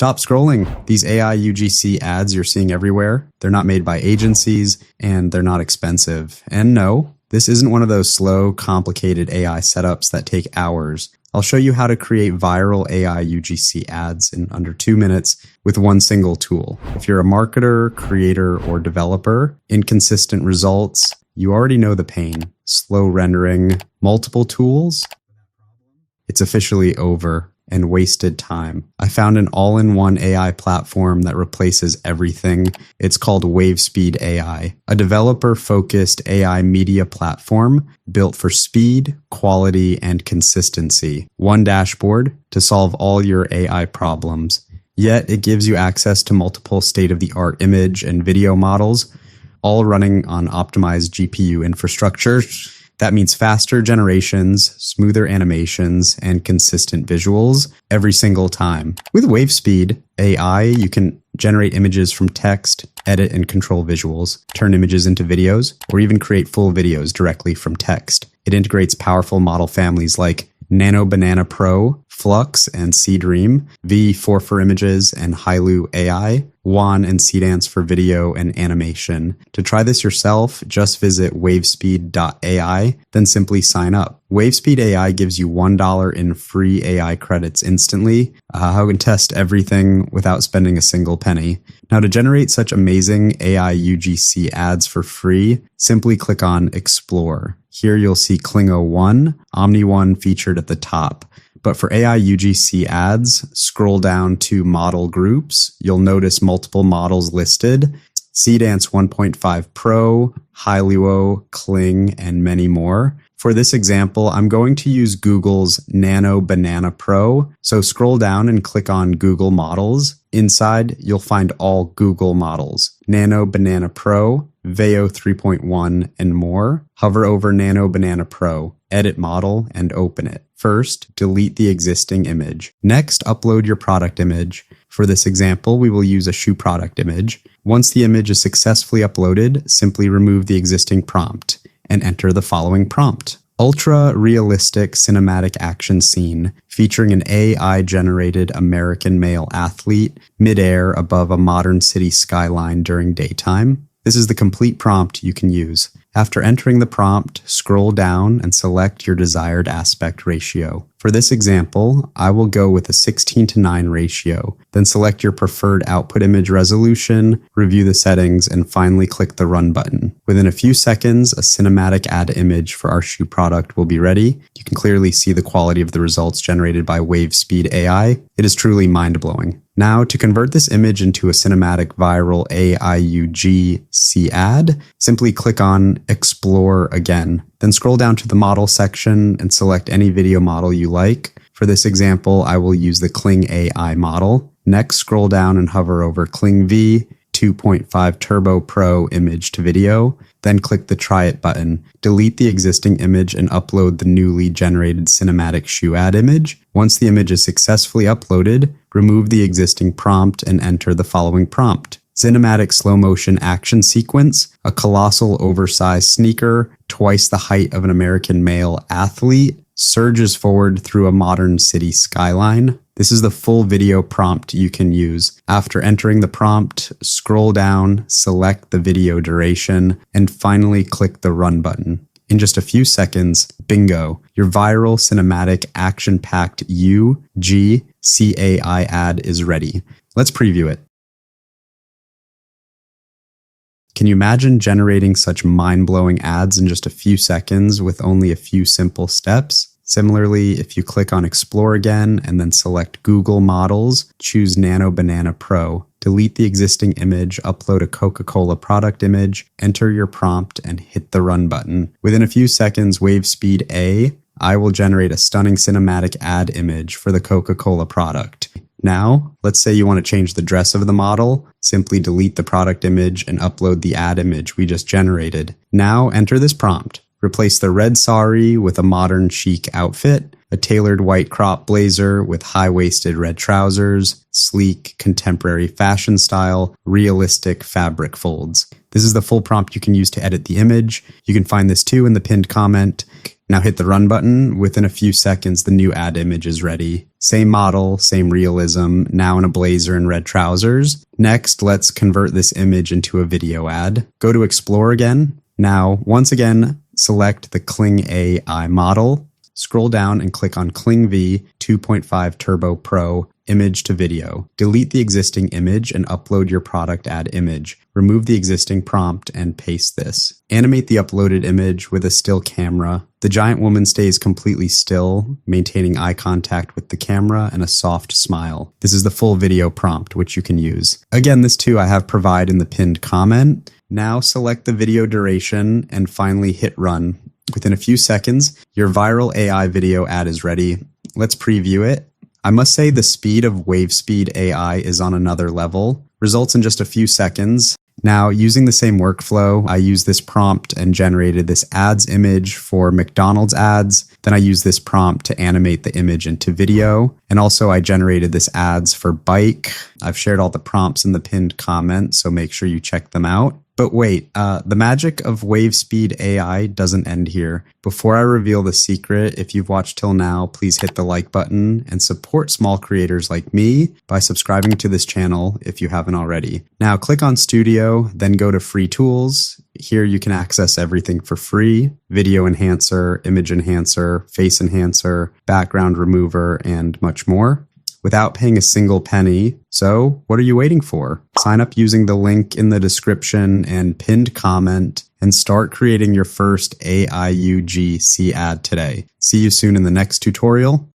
Stop scrolling. These AI UGC ads you're seeing everywhere, they're not made by agencies and they're not expensive. And no, this isn't one of those slow, complicated AI setups that take hours. I'll show you how to create viral AI UGC ads in under 2 minutes with one single tool. If you're a marketer, creator, or developer, inconsistent results, you already know the pain. Slow rendering, multiple tools, it's officially over and wasted time. I found an all-in-one AI platform that replaces everything. It's called WaveSpeed AI, a developer-focused AI media platform built for speed, quality, and consistency. One dashboard to solve all your AI problems. Yet it gives you access to multiple state-of-the-art image and video models, all running on optimized GPU infrastructure. That means faster generations, smoother animations, and consistent visuals every single time. With WaveSpeed AI, you can generate images from text, edit and control visuals, turn images into videos, or even create full videos directly from text. It integrates powerful model families like Nano Banana Pro, Flux and Seedream, V4 for images, and Hailu AI, Wan and Seedance for video and animation. To try this yourself, just visit wavespeed.ai, then simply sign up. WaveSpeed AI gives you $1 in free AI credits instantly. You can test everything without spending a single penny. Now, to generate such amazing AI UGC ads for free, simply click on Explore. Here you'll see Klingo 1, Omni 1 featured at the top. But for AI UGC ads, scroll down to model groups. You'll notice multiple models listed: Seedance 1.5 Pro, Hailuo, Kling, and many more. For this example, I'm going to use Google's Nano Banana Pro. So scroll down and click on Google Models. Inside, you'll find all Google models: Nano Banana Pro, Veo 3.1, and more. Hover over Nano Banana Pro, edit model, and open it. First, delete the existing image. Next, upload your product image. For this example, we will use a shoe product image. Once the image is successfully uploaded, simply remove the existing prompt and enter the following prompt. Ultra-realistic cinematic action scene featuring an AI-generated American male athlete midair above a modern city skyline during daytime. This is the complete prompt you can use. After entering the prompt, scroll down and select your desired aspect ratio. For this example, I will go with a 16:9 ratio. Then select your preferred output image resolution, review the settings, and finally click the Run button. Within a few seconds, a cinematic ad image for our shoe product will be ready. You can clearly see the quality of the results generated by WaveSpeed AI. It is truly mind-blowing. Now, to convert this image into a cinematic viral AI UGC ad, simply click on Explore again. Then scroll down to the model section and select any video model you like. For this example, I will use the Kling AI model. Next, scroll down and hover over Kling V 2.5 Turbo Pro image to video. Then click the Try It button. Delete the existing image and upload the newly generated cinematic shoe ad image. Once the image is successfully uploaded, remove the existing prompt and enter the following prompt. Cinematic slow motion action sequence, a colossal oversized sneaker, twice the height of an American male athlete, surges forward through a modern city skyline. This is the full video prompt you can use. After entering the prompt, scroll down, select the video duration, and finally click the Run button. In just a few seconds, bingo, your viral cinematic action-packed UGC AI ad is ready. Let's preview it. Can you imagine generating such mind-blowing ads in just a few seconds with only a few simple steps? Similarly, if you click on Explore again and then select Google Models, choose Nano Banana Pro, delete the existing image, upload a Coca-Cola product image, enter your prompt, and hit the Run button. Within a few seconds, WaveSpeed AI will generate a stunning cinematic ad image for the Coca-Cola product. Now, let's say you want to change the dress of the model. Simply delete the product image and upload the ad image we just generated. Now, enter this prompt. Replace the red sari with a modern chic outfit, a tailored white crop blazer with high-waisted red trousers, sleek, contemporary fashion style, realistic fabric folds. This is the full prompt you can use to edit the image. You can find this too in the pinned comment. Now hit the run button. Within a few seconds, the new ad image is ready. Same model, same realism, now in a blazer and red trousers. Next, let's convert this image into a video ad. Go to Explore again. Now, once again, select the Kling AI model. Scroll down and click on Kling V 2.5 Turbo Pro image to video. Delete the existing image and upload your product ad image. Remove the existing prompt and paste this. Animate the uploaded image with a still camera. The giant woman stays completely still, maintaining eye contact with the camera and a soft smile. This is the full video prompt, which you can use. Again, this too I have provided in the pinned comment. Now select the video duration and finally hit run. Within a few seconds, your viral AI video ad is ready. Let's preview it. I must say the speed of WaveSpeed AI is on another level. Results in just a few seconds. Now, using the same workflow, I used this prompt and generated this ads image for McDonald's ads. Then I used this prompt to animate the image into video. And also I generated this ads for bike. I've shared all the prompts in the pinned comment, so make sure you check them out. But wait, the magic of WaveSpeed AI doesn't end here. Before I reveal the secret, if you've watched till now, please hit the like button and support small creators like me by subscribing to this channel if you haven't already. Now click on Studio, then go to Free Tools. Here you can access everything for free: video enhancer, image enhancer, face enhancer, background remover, and much more, without paying a single penny. So what are you waiting for? Sign up using the link in the description and pinned comment and start creating your first AI UGC ad today. See you soon in the next tutorial.